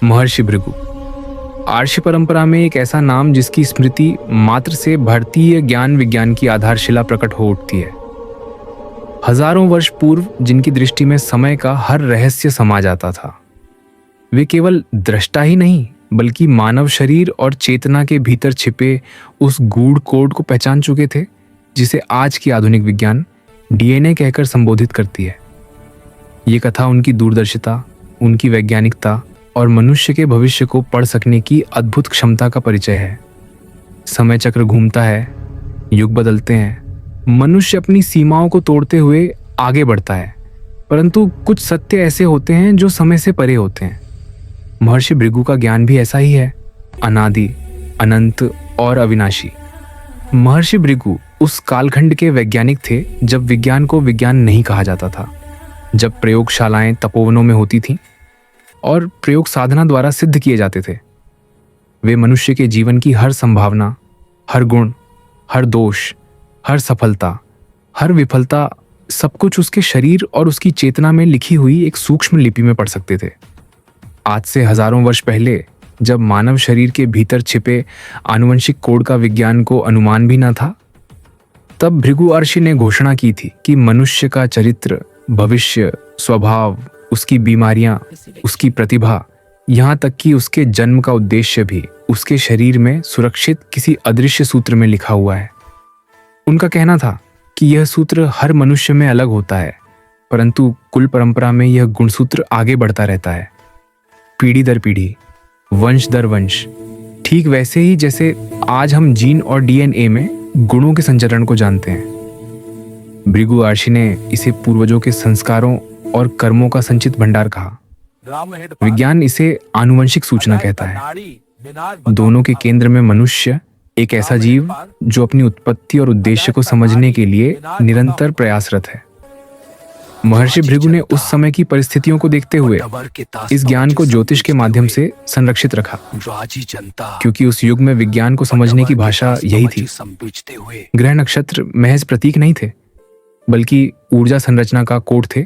महर्षि भृगु आर्षि परंपरा में एक ऐसा नाम जिसकी स्मृति मात्र से भारतीय ज्ञान विज्ञान की आधारशिला प्रकट हो उठती है। हजारों वर्ष पूर्व जिनकी दृष्टि में समय का हर रहस्य समा जाता था, वे केवल दृष्टा ही नहीं बल्कि मानव शरीर और चेतना के भीतर छिपे उस गूढ़ कोड को पहचान चुके थे जिसे आज की आधुनिक विज्ञान डीएनए कहकर संबोधित करती है। ये कथा उनकी दूरदर्शिता, उनकी वैज्ञानिकता और मनुष्य के भविष्य को पढ़ सकने की अद्भुत क्षमता का परिचय है। समय चक्र घूमता है, युग बदलते हैं, मनुष्य अपनी सीमाओं को तोड़ते हुए आगे बढ़ता है, परंतु कुछ सत्य ऐसे होते हैं जो समय से परे होते हैं। महर्षि भृगु का ज्ञान भी ऐसा ही है, अनादि, अनंत और अविनाशी। महर्षि भृगु उस कालखंड के वैज्ञानिक थे जब विज्ञान को विज्ञान नहीं कहा जाता था, जब प्रयोगशालाएं तपोवनों में होती थीं और प्रयोग साधना द्वारा सिद्ध किए जाते थे। वे मनुष्य के जीवन की हर संभावना, हर गुण, हर दोष, हर सफलता, हर विफलता, सब कुछ उसके शरीर और उसकी चेतना में लिखी हुई एक सूक्ष्म लिपि में पढ़ सकते थे। आज से हजारों वर्ष पहले जब मानव शरीर के भीतर छिपे आनुवंशिक कोड का विज्ञान को अनुमान भी न था, तब भृगु अर्षि ने घोषणा की थी कि मनुष्य का चरित्र, भविष्य, स्वभाव, उसकी बीमारियां, उसकी प्रतिभा, यहाँ तक कि उसके जन्म का उद्देश्य भी उसके शरीर में सुरक्षित किसी अदृश्य सूत्र में लिखा हुआ है। उनका कहना था कि यह सूत्र हर मनुष्य में अलग होता है, परंतु कुल परंपरा में यह गुणसूत्र आगे बढ़ता रहता है, पीढ़ी दर पीढ़ी, वंश दर वंश, ठीक वैसे ही जैसे आज हम जीन और डीएनए में गुणों के संचरण को जानते हैं। भृगु अर्षि ने इसे पूर्वजों के संस्कारों और कर्मों का संचित भंडार कहा। विज्ञान इसे आनुवंशिक सूचना कहता है। दोनों के केंद्र में मनुष्य, एक ऐसा जीव जो अपनी उत्पत्ति और उद्देश्य को समझने के लिए निरंतर प्रयासरत है। महर्षि भृगु ने उस समय की परिस्थितियों को देखते हुए इस ज्ञान को ज्योतिष के माध्यम से संरक्षित रखा, क्योंकि उस युग में विज्ञान को समझने की भाषा यही थी। ग्रह नक्षत्र महज प्रतीक नहीं थे, बल्कि ऊर्जा संरचना का कोड थे।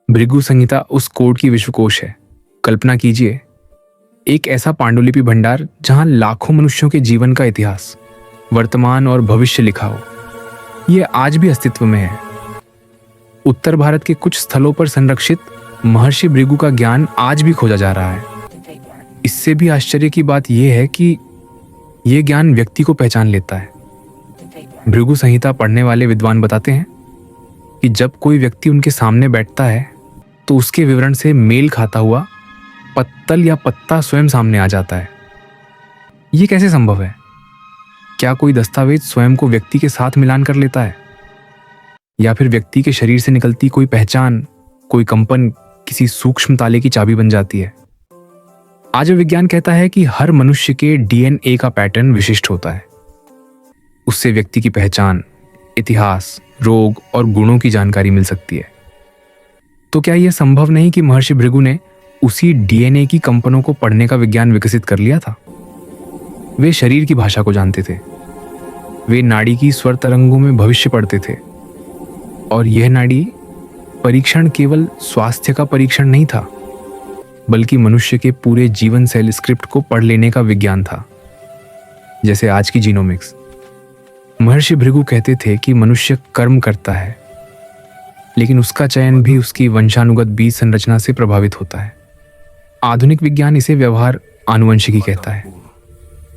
भृगु संहिता उस कोड की विश्वकोश है। कल्पना कीजिए, एक ऐसा पांडुलिपि भंडार जहां लाखों मनुष्यों के जीवन का इतिहास, वर्तमान और भविष्य लिखा हो। यह आज भी अस्तित्व में है। उत्तर भारत के कुछ स्थलों पर संरक्षित महर्षि भृगु का ज्ञान आज भी खोजा जा रहा है। इससे भी आश्चर्य की बात यह है कि यह ज्ञान व्यक्ति को पहचान लेता है। भृगु संहिता पढ़ने वाले विद्वान बताते हैं कि जब कोई व्यक्ति उनके सामने बैठता है तो उसके विवरण से मेल खाता हुआ पत्तल या पत्ता स्वयं सामने आ जाता है। ये कैसे संभव है? क्या कोई दस्तावेज स्वयं को व्यक्ति के साथ मिलान कर लेता है, या फिर व्यक्ति के शरीर से निकलती कोई पहचान, कोई कंपन किसी सूक्ष्म ताले की चाबी बन जाती है? आज विज्ञान कहता है कि हर मनुष्य के डीएनए का पैटर्न विशिष्ट होता है। उससे व्यक्ति की पहचान, इतिहास, रोग और गुणों की जानकारी मिल सकती है। तो क्या यह संभव नहीं कि महर्षि भृगु ने उसी डीएनए की कंपनों को पढ़ने का विज्ञान विकसित कर लिया था? वे शरीर की भाषा को जानते थे। वे नाड़ी की स्वर तरंगों में भविष्य पढ़ते थे। और यह नाड़ी परीक्षण केवल स्वास्थ्य का परीक्षण नहीं था, बल्कि मनुष्य के पूरे जीवन सेल स्क्रिप्ट को पढ़ लेने का विज्ञान था, जैसे आज की जीनोमिक्स। महर्षि भृगु कहते थे कि मनुष्य कर्म करता है, लेकिन उसका चयन भी उसकी वंशानुगत बीज संरचना से प्रभावित होता है। आधुनिक विज्ञान इसे व्यवहार आनुवंशिकी कहता है।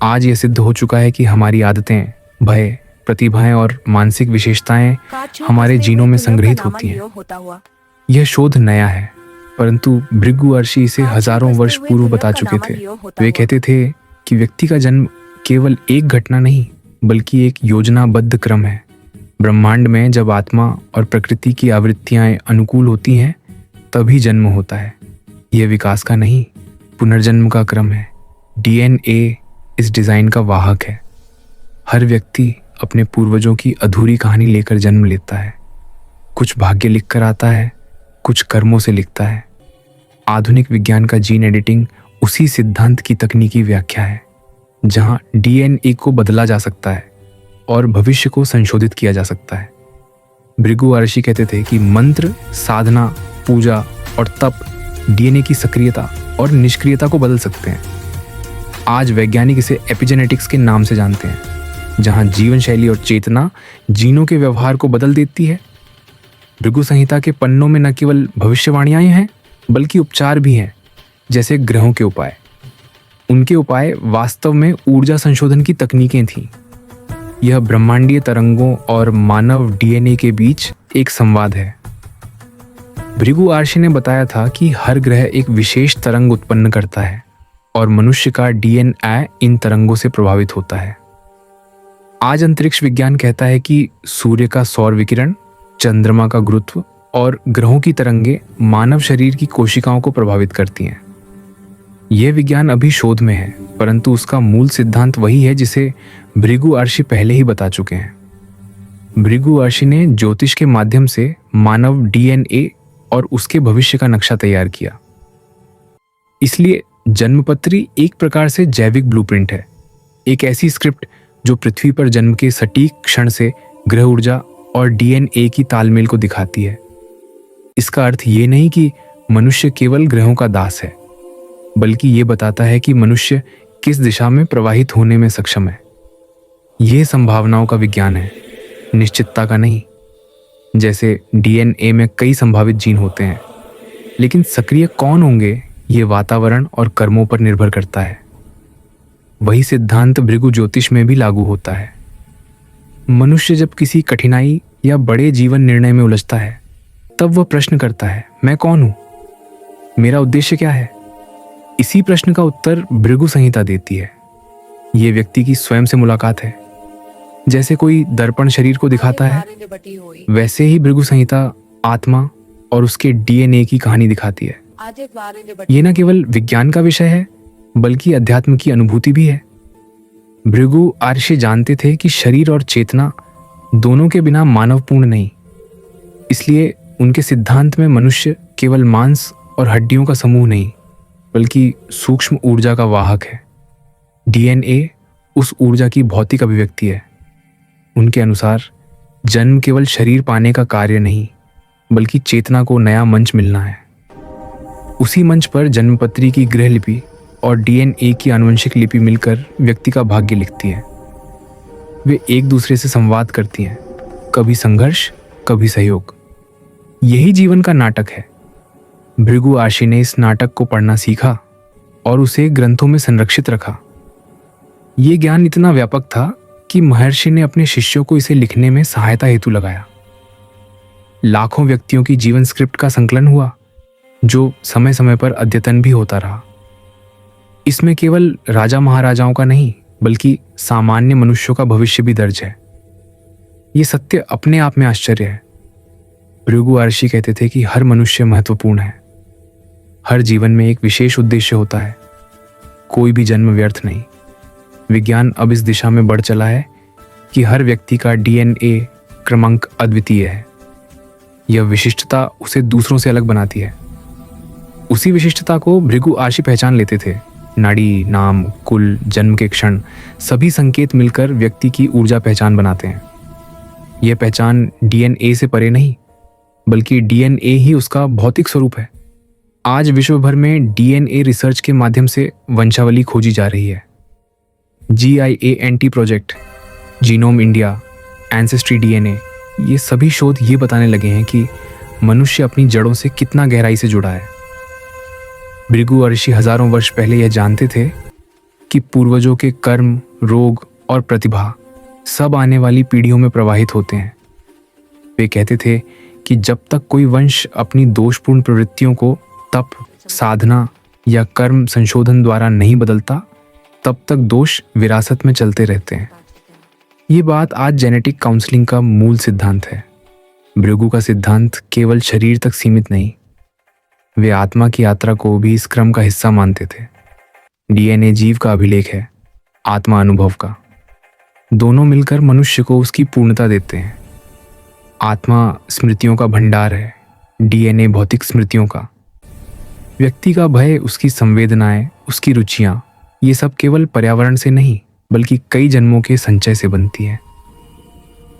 आज यह सिद्ध हो चुका है कि हमारी आदतें, भय, प्रतिभाएं और मानसिक विशेषताएं हमारे जीनों में संग्रहित होती हैं। यह शोध नया है, परंतु भृगु अर्षि इसे हजारों वर्ष पूर्व बता चुके थे। वे कहते थे कि व्यक्ति का जन्म केवल एक घटना नहीं, बल्कि एक योजनाबद्ध क्रम है। ब्रह्मांड में जब आत्मा और प्रकृति की आवृत्तियां अनुकूल होती हैं, तभी जन्म होता है। यह विकास का नहीं, पुनर्जन्म का क्रम है। डीएनए इस डिजाइन का वाहक है। हर व्यक्ति अपने पूर्वजों की अधूरी कहानी लेकर जन्म लेता है। कुछ भाग्य लिखकर आता है, कुछ कर्मों से लिखता है। आधुनिक विज्ञान का जीन एडिटिंग उसी सिद्धांत की तकनीकी व्याख्या है, जहां डीएनए को बदला जा सकता है और भविष्य को संशोधित किया जा सकता है। भृगु अर्षि कहते थे कि मंत्र, साधना, पूजा और तप डीएनए की सक्रियता और निष्क्रियता को बदल सकते हैं। आज वैज्ञानिक इसे एपिजेनेटिक्स के नाम से जानते हैं, जहां जीवन शैली और चेतना जीनों के व्यवहार को बदल देती है। भृगु संहिता के पन्नों में न केवल भविष्यवाणियां हैं बल्कि उपचार भी हैं, जैसे ग्रहों के उपाय। उनके उपाय वास्तव में ऊर्जा संशोधन की तकनीकें थीं। यह ब्रह्मांडीय तरंगों और मानव डीएनए के बीच एक संवाद है। भृगु आर्षि ने बताया था कि हर ग्रह एक विशेष तरंग उत्पन्न करता है और मनुष्य का डीएनए इन तरंगों से प्रभावित होता है। आज अंतरिक्ष विज्ञान कहता है कि सूर्य का सौर विकिरण, चंद्रमा का गुरुत्व और ग्रहों की तरंगें मानव शरीर की कोशिकाओं को प्रभावित करती हैं। यह विज्ञान अभी शोध में है, परंतु उसका मूल सिद्धांत वही है जिसे भृगु आर्षि पहले ही बता चुके हैं। भृगु आर्षि ने ज्योतिष के माध्यम से मानव डीएनए और उसके भविष्य का नक्शा तैयार किया। इसलिए जन्मपत्री एक प्रकार से जैविक ब्लूप्रिंट है, एक ऐसी स्क्रिप्ट जो पृथ्वी पर जन्म के सटीक क्षण से ग्रह ऊर्जा और डीएनए की तालमेल को दिखाती है। इसका अर्थ ये नहीं कि मनुष्य केवल ग्रहों का दास है, बल्कि ये बताता है कि मनुष्य किस दिशा में प्रवाहित होने में सक्षम है। यह संभावनाओं का विज्ञान है, निश्चितता का नहीं। जैसे डीएनए में कई संभावित जीन होते हैं, लेकिन सक्रिय कौन होंगे ये वातावरण और कर्मों पर निर्भर करता है। वही सिद्धांत भृगु ज्योतिष में भी लागू होता है। मनुष्य जब किसी कठिनाई या बड़े जीवन निर्णय में उलझता है, तब वह प्रश्न करता है, मैं कौन हूं, मेरा उद्देश्य क्या है। इसी प्रश्न का उत्तर भृगु संहिता देती है। यह व्यक्ति की स्वयं से मुलाकात है। जैसे कोई दर्पण शरीर को दिखाता है, वैसे ही भृगु संहिता आत्मा और उसके डीएनए की कहानी दिखाती है। ये न केवल विज्ञान का विषय है, बल्कि अध्यात्म की अनुभूति भी है। भृगु आर्षि जानते थे कि शरीर और चेतना दोनों के बिना मानवपूर्ण नहीं। इसलिए उनके सिद्धांत में मनुष्य केवल मांस और हड्डियों का समूह नहीं, बल्कि सूक्ष्म ऊर्जा का वाहक है। डीएनए उस ऊर्जा की भौतिक अभिव्यक्ति है। उनके अनुसार जन्म केवल शरीर पाने का कार्य नहीं, बल्कि चेतना को नया मंच मिलना है। उसी मंच पर जन्मपत्री की ग्रह लिपि और डीएनए की आनुवंशिक लिपि मिलकर व्यक्ति का भाग्य लिखती है। वे एक दूसरे से संवाद करती हैं, कभी संघर्ष, कभी सहयोग। यही जीवन का नाटक है। भृगु आर्षि ने इस नाटक को पढ़ना सीखा और उसे ग्रंथों में संरक्षित रखा। ये ज्ञान इतना व्यापक था कि महर्षि ने अपने शिष्यों को इसे लिखने में सहायता हेतु लगाया। लाखों व्यक्तियों की जीवन स्क्रिप्ट का संकलन हुआ, जो समय समय पर अद्यतन भी होता रहा। इसमें केवल राजा महाराजाओं का नहीं, बल्कि सामान्य मनुष्यों का भविष्य भी दर्ज है। ये सत्य अपने आप में आश्चर्य है। भृगु आर्षि कहते थे कि हर मनुष्य महत्वपूर्ण है। हर जीवन में एक विशेष उद्देश्य होता है। कोई भी जन्म व्यर्थ नहीं। विज्ञान अब इस दिशा में बढ़ चला है कि हर व्यक्ति का डीएनए क्रमांक अद्वितीय है। यह विशिष्टता उसे दूसरों से अलग बनाती है। उसी विशिष्टता को भृगु आर्षि पहचान लेते थे। नाड़ी, नाम, कुल, जन्म के क्षण, सभी संकेत मिलकर व्यक्ति की ऊर्जा पहचान बनाते हैं। यह पहचान डीएनए से परे नहीं, बल्कि डीएनए ही उसका भौतिक स्वरूप है। आज विश्व भर में डीएनए रिसर्च के माध्यम से वंशावली खोजी जा रही है। GIANT project, genome India, ancestry DNA, ये सभी शोध ये बताने लगे हैं कि मनुष्य अपनी जड़ों से कितना गहराई से जुड़ा है। भृगु ऋषि हजारों वर्ष पहले यह जानते थे कि पूर्वजों के कर्म, रोग और प्रतिभा सब आने वाली पीढ़ियों में प्रवाहित होते हैं। वे कहते थे कि जब तक कोई वंश अपनी दोषपूर्ण प्रवृत्तियों को तप, साधना या कर्म संशोधन द्वारा नहीं बदलता, तब तक दोष विरासत में चलते रहते हैं। ये बात आज जेनेटिक काउंसलिंग का मूल सिद्धांत है। भृगु का सिद्धांत केवल शरीर तक सीमित नहीं, वे आत्मा की यात्रा को भी इस क्रम का हिस्सा मानते थे। डीएनए जीव का अभिलेख है, आत्मा अनुभव का। दोनों मिलकर मनुष्य को उसकी पूर्णता देते हैं। आत्मा स्मृतियों का भंडार है, डीएनए भौतिक स्मृतियों का। व्यक्ति का भय, उसकी संवेदनाएं, उसकी रुचियां, ये सब केवल पर्यावरण से नहीं, बल्कि कई जन्मों के संचय से बनती है।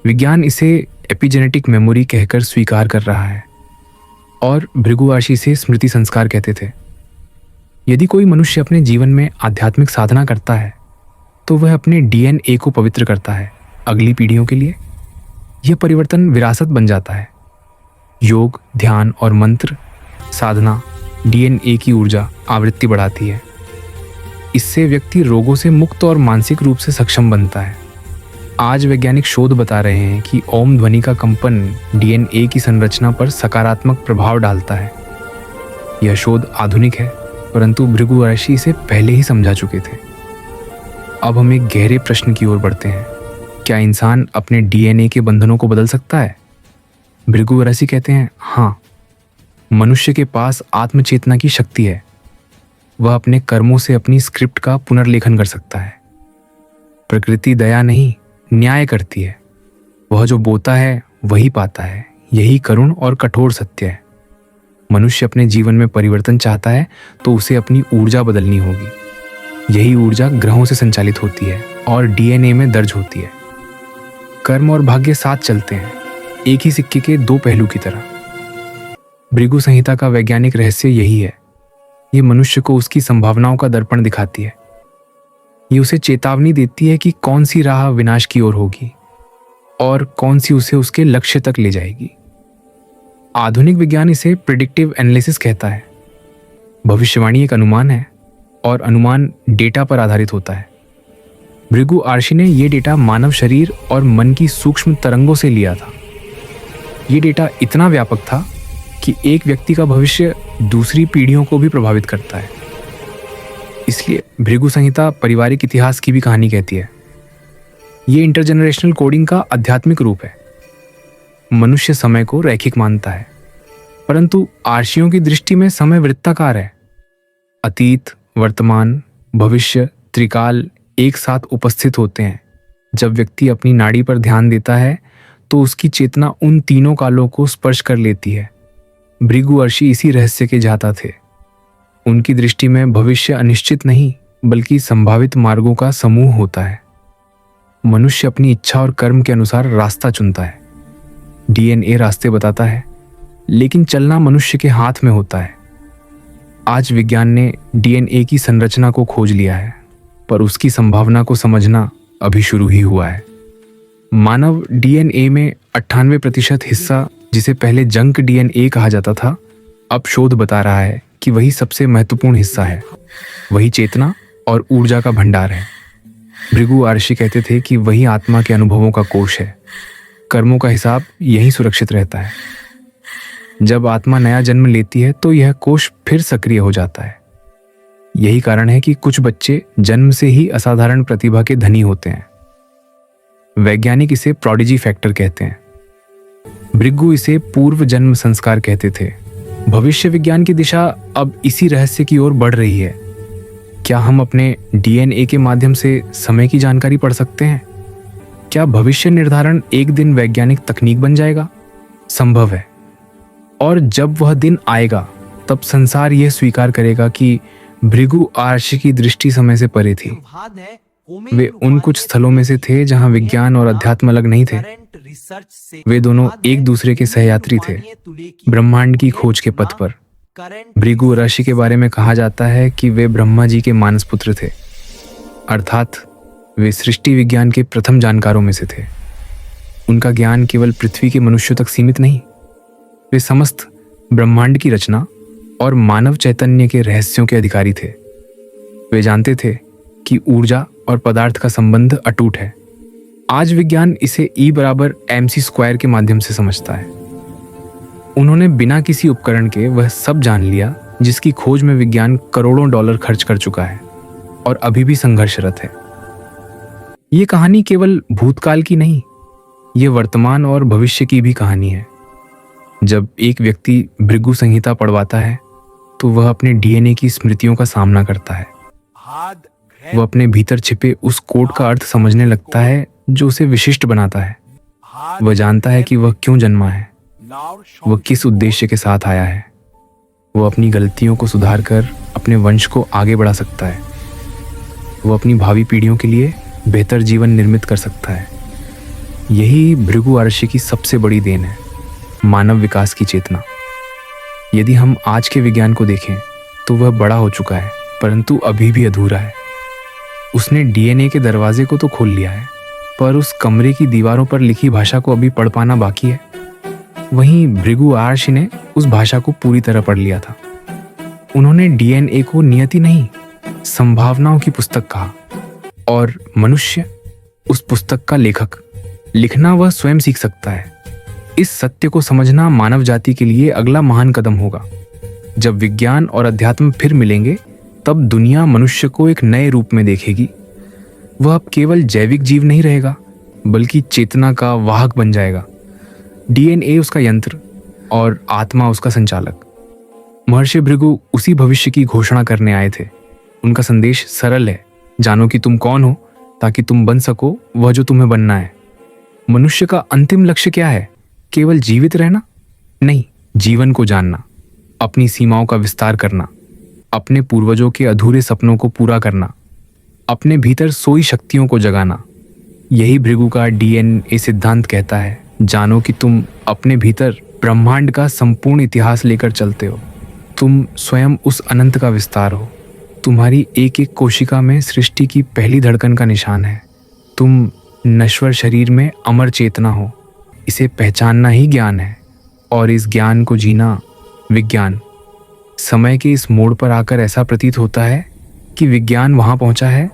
विज्ञान इसे एपिजेनेटिक मेमोरी कहकर स्वीकार कर रहा है और भृगु आर्षि से स्मृति संस्कार कहते थे। यदि कोई मनुष्य अपने जीवन में आध्यात्मिक साधना करता है तो वह अपने डीएनए को पवित्र करता है अगली पीढ़ियों के लिए। यह परिवर्तन विरासत बन जाता है। योग, ध्यान और मंत्र साधना डीएनए की ऊर्जा आवृत्ति बढ़ाती है। इससे व्यक्ति रोगों से मुक्त और मानसिक रूप से सक्षम बनता है। आज वैज्ञानिक शोध बता रहे हैं कि ओम ध्वनि का कंपन डीएनए की संरचना पर सकारात्मक प्रभाव डालता है। यह शोध आधुनिक है, परंतु भृगु ऋषि इसे पहले ही समझा चुके थे। अब हम एक गहरे प्रश्न की ओर बढ़ते हैं। क्या इंसान अपने डीएनए के बंधनों को बदल सकता है? भृगु ऋषि कहते हैं, हाँ, मनुष्य के पास आत्मचेतना की शक्ति है। वह अपने कर्मों से अपनी स्क्रिप्ट का पुनर्लेखन कर सकता है। प्रकृति दया नहीं, न्याय करती है। वह जो बोता है वही पाता है। यही करुण और कठोर सत्य है। मनुष्य अपने जीवन में परिवर्तन चाहता है तो उसे अपनी ऊर्जा बदलनी होगी। यही ऊर्जा ग्रहों से संचालित होती है और डीएनए में दर्ज होती है। कर्म और भाग्य साथ चलते हैं, एक ही सिक्के के दो पहलू की तरह। भृगु संहिता का वैज्ञानिक रहस्य यही है। ये मनुष्य को उसकी संभावनाओं का दर्पण दिखाती है। ये उसे चेतावनी देती है कि कौन सी राह विनाश की ओर होगी और कौन सी उसे उसके लक्ष्य तक ले जाएगी। आधुनिक विज्ञान इसे प्रिडिक्टिव एनालिसिस कहता है। भविष्यवाणी एक अनुमान है और अनुमान डेटा पर आधारित होता है। भृगु ऋषि ने यह डेटा मानव शरीर और मन की सूक्ष्म तरंगों से लिया था। ये डेटा इतना व्यापक था कि एक व्यक्ति का भविष्य दूसरी पीढ़ियों को भी प्रभावित करता है। इसलिए भृगु संहिता पारिवारिक इतिहास की भी कहानी कहती है। ये इंटरजेनरेशनल कोडिंग का आध्यात्मिक रूप है। मनुष्य समय को रैखिक मानता है, परंतु आर्षियों की दृष्टि में समय वृत्ताकार है। अतीत, वर्तमान, भविष्य, त्रिकाल एक साथ उपस्थित होते हैं। जब व्यक्ति अपनी नाड़ी पर ध्यान देता है तो उसकी चेतना उन तीनों कालों को स्पर्श कर लेती है। भृगु ऋषि इसी रहस्य के जाता थे। उनकी दृष्टि में भविष्य अनिश्चित नहीं बल्कि संभावित मार्गों का समूह होता है। मनुष्य अपनी इच्छा और कर्म के अनुसार रास्ता चुनता है। डीएनए रास्ते बताता है, लेकिन चलना मनुष्य के हाथ में होता है। आज विज्ञान ने डीएनए की संरचना को खोज लिया है, पर उसकी संभावना को समझना अभी शुरू ही हुआ है। मानव डीएनए में 98% हिस्सा, जिसे पहले जंक डीएनए कहा जाता था, अब शोध बता रहा है कि वही सबसे महत्वपूर्ण हिस्सा है। वही चेतना और ऊर्जा का भंडार है। भृगु ऋषि कहते थे कि वही आत्मा के अनुभवों का कोश है। कर्मों का हिसाब यहीं सुरक्षित रहता है। जब आत्मा नया जन्म लेती है तो यह कोश फिर सक्रिय हो जाता है। यही कारण है कि कुछ बच्चे जन्म से ही असाधारण प्रतिभा के धनी होते हैं। वैज्ञानिक इसे प्रोडिजी फैक्टर कहते हैं। भृगु इसे पूर्व जन्म संस्कार कहते थे। भविष्य विज्ञान की दिशा अब इसी रहस्य की ओर बढ़ रही है। क्या हम अपने डीएनए के माध्यम से समय की जानकारी पढ़ सकते हैं? क्या भविष्य निर्धारण एक दिन वैज्ञानिक तकनीक बन जाएगा? संभव है। और जब वह दिन आएगा तब संसार यह स्वीकार करेगा कि भृगु ऋषि की दृष्टि समय से परे थी। वे उन कुछ स्थलों में से थे जहां विज्ञान और अध्यात्म अलग नहीं थे। वे दोनों एक दूसरे के सहयात्री थे, ब्रह्मांड की खोज के पथ पर। भृगु ऋषि के बारे में कहा जाता है कि वे ब्रह्मा जी के मानस पुत्र थे, अर्थात वे सृष्टि विज्ञान के प्रथम जानकारों में से थे। उनका ज्ञान केवल पृथ्वी के मनुष्यों तक सीमित नहीं, वे समस्त ब्रह्मांड की रचना और मानव चैतन्य के रहस्यों के अधिकारी थे। वे जानते थे कि ऊर्जा और पदार्थ का संबंध अटूट है। आज विज्ञान इसे E=mc² के माध्यम से समझता है। उन्होंने बिना किसी उपकरण के वह सब जान लिया जिसकी खोज में विज्ञान करोड़ों डॉलर खर्च कर चुका है और अभी भी संघर्षरत है। ये कहानी केवल भूतकाल की नहीं, ये वर्तमान और भविष्य की भी कहानी है। जब एक व्यक्ति भृगु संहिता पढ़वाता है तो वह अपने डीएनए की स्मृतियों का सामना करता है। वह अपने भीतर छिपे उस कोड का अर्थ समझने लगता है जो उसे विशिष्ट बनाता है। वह जानता है कि वह क्यों जन्मा है, वह किस उद्देश्य के साथ आया है। वह अपनी गलतियों को सुधार कर अपने वंश को आगे बढ़ा सकता है। वह अपनी भावी पीढ़ियों के लिए बेहतर जीवन निर्मित कर सकता है। यही भृगु ऋषि की सबसे बड़ी देन है, मानव विकास की चेतना। यदि हम आज के विज्ञान को देखें तो वह बड़ा हो चुका है, परंतु अभी भी अधूरा है। उसने डीएनए के दरवाजे को तो खोल लिया है, पर उस कमरे की दीवारों पर लिखी भाषा को अभी पढ़ पाना बाकी है। वहीं भृगु आर्षि ने उस भाषा को पूरी तरह पढ़ लिया था। उन्होंने डीएनए को नियति नहीं, संभावनाओं की पुस्तक कहा, और मनुष्य उस पुस्तक का लेखक। लिखना वह स्वयं सीख सकता है। इस सत्य को समझना मानव जाति के लिए अगला महान कदम होगा। जब विज्ञान और अध्यात्म फिर मिलेंगे, तब दुनिया मनुष्य को एक नए रूप में देखेगी। वह अब केवल जैविक जीव नहीं रहेगा, बल्कि चेतना का वाहक बन जाएगा। डीएनए उसका यंत्र और आत्मा उसका संचालक। महर्षि भृगु उसी भविष्य की घोषणा करने आए थे। उनका संदेश सरल है, जानो कि तुम कौन हो, ताकि तुम बन सको वह जो तुम्हें बनना है। मनुष्य का अंतिम लक्ष्य क्या है? केवल जीवित रहना? नहीं, जीवन को जानना, अपनी सीमाओं का विस्तार करना, अपने पूर्वजों के अधूरे सपनों को पूरा करना, अपने भीतर सोई शक्तियों को जगाना। यही भृगु का डीएनए सिद्धांत कहता है। जानो कि तुम अपने भीतर ब्रह्मांड का संपूर्ण इतिहास लेकर चलते हो। तुम स्वयं उस अनंत का विस्तार हो। तुम्हारी एक एक कोशिका में सृष्टि की पहली धड़कन का निशान है। तुम नश्वर शरीर में अमर चेतना हो। इसे पहचानना ही ज्ञान है, और इस ज्ञान को जीना विज्ञान। समय के इस मोड़ पर आकर ऐसा प्रतीत होता है कि विज्ञान वहां पहुंचा है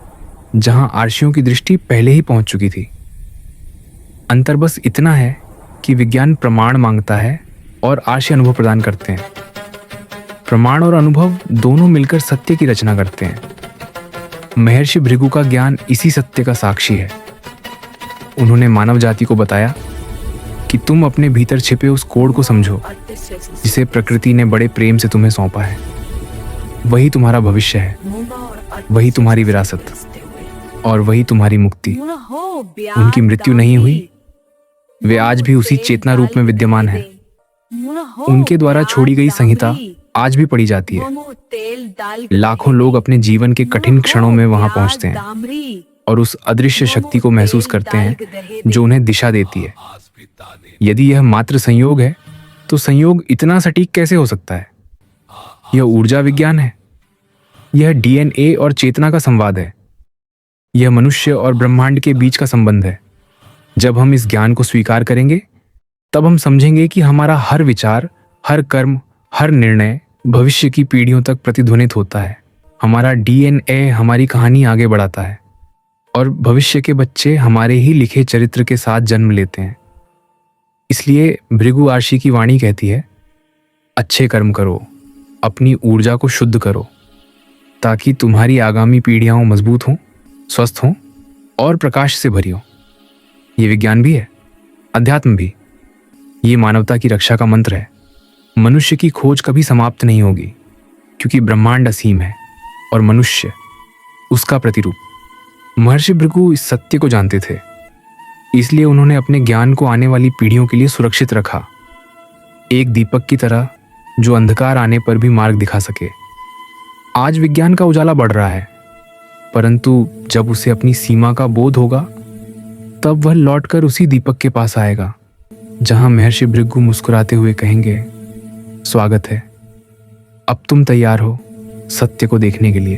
जहां आर्षियों की दृष्टि पहले ही पहुंच चुकी थी। अंतर बस इतना है कि विज्ञान प्रमाण मांगता है और आर्षि अनुभव प्रदान करते हैं। प्रमाण और अनुभव दोनों मिलकर सत्य की रचना करते हैं। महर्षि भृगु का ज्ञान इसी सत्य का साक्षी है। उन्होंने मानव जाति को बताया कि तुम अपने भीतर छिपे उस कोड को समझो, जिसे प्रकृति ने बड़े प्रेम से तुम्हें सौंपा है। वही तुम्हारा भविष्य है, वही तुम्हारी विरासत, और वही तुम्हारी मुक्ति। उनकी मृत्यु नहीं हुई, वे आज भी उसी चेतना रूप में विद्यमान हैं। उनके द्वारा छोड़ी गई संहिता आज भी पढ़ी जाती है। लाखों लोग अपने जीवन के कठिन क्षणों में वहां पहुंचते हैं और उस अदृश्य शक्ति को महसूस करते हैं जो उन्हें दिशा देती है। यदि यह मात्र संयोग है, तो संयोग इतना सटीक कैसे हो सकता है? यह ऊर्जा विज्ञान है। यह डीएनए और चेतना का संवाद है। यह मनुष्य और ब्रह्मांड के बीच का संबंध है। जब हम इस ज्ञान को स्वीकार करेंगे, तब हम समझेंगे कि हमारा हर विचार, हर कर्म, हर निर्णय भविष्य की पीढ़ियों तक प्रतिध्वनित होता है। हमारा डीएनए हमारी कहानी आगे बढ़ाता है, और भविष्य के बच्चे हमारे ही लिखे चरित्र के साथ जन्म लेते हैं। इसलिए भृगु आर्षि की वाणी कहती है, अच्छे कर्म करो, अपनी ऊर्जा को शुद्ध करो, ताकि तुम्हारी आगामी पीढ़ियां मजबूत हों, स्वस्थ हों और प्रकाश से भरी हों। ये विज्ञान भी है, अध्यात्म भी। ये मानवता की रक्षा का मंत्र है। मनुष्य की खोज कभी समाप्त नहीं होगी, क्योंकि ब्रह्मांड असीम है और मनुष्य उसका प्रतिरूप। महर्षि भृगु इस सत्य को जानते थे, इसलिए उन्होंने अपने ज्ञान को आने वाली पीढ़ियों के लिए सुरक्षित रखा, एक दीपक की तरह जो अंधकार आने पर भी मार्ग दिखा सके। आज विज्ञान का उजाला बढ़ रहा है, परंतु जब उसे अपनी सीमा का बोध होगा, तब वह लौटकर उसी दीपक के पास आएगा, जहां महर्षि भृगु मुस्कुराते हुए कहेंगे, स्वागत है, अब तुम तैयार हो सत्य को देखने के लिए।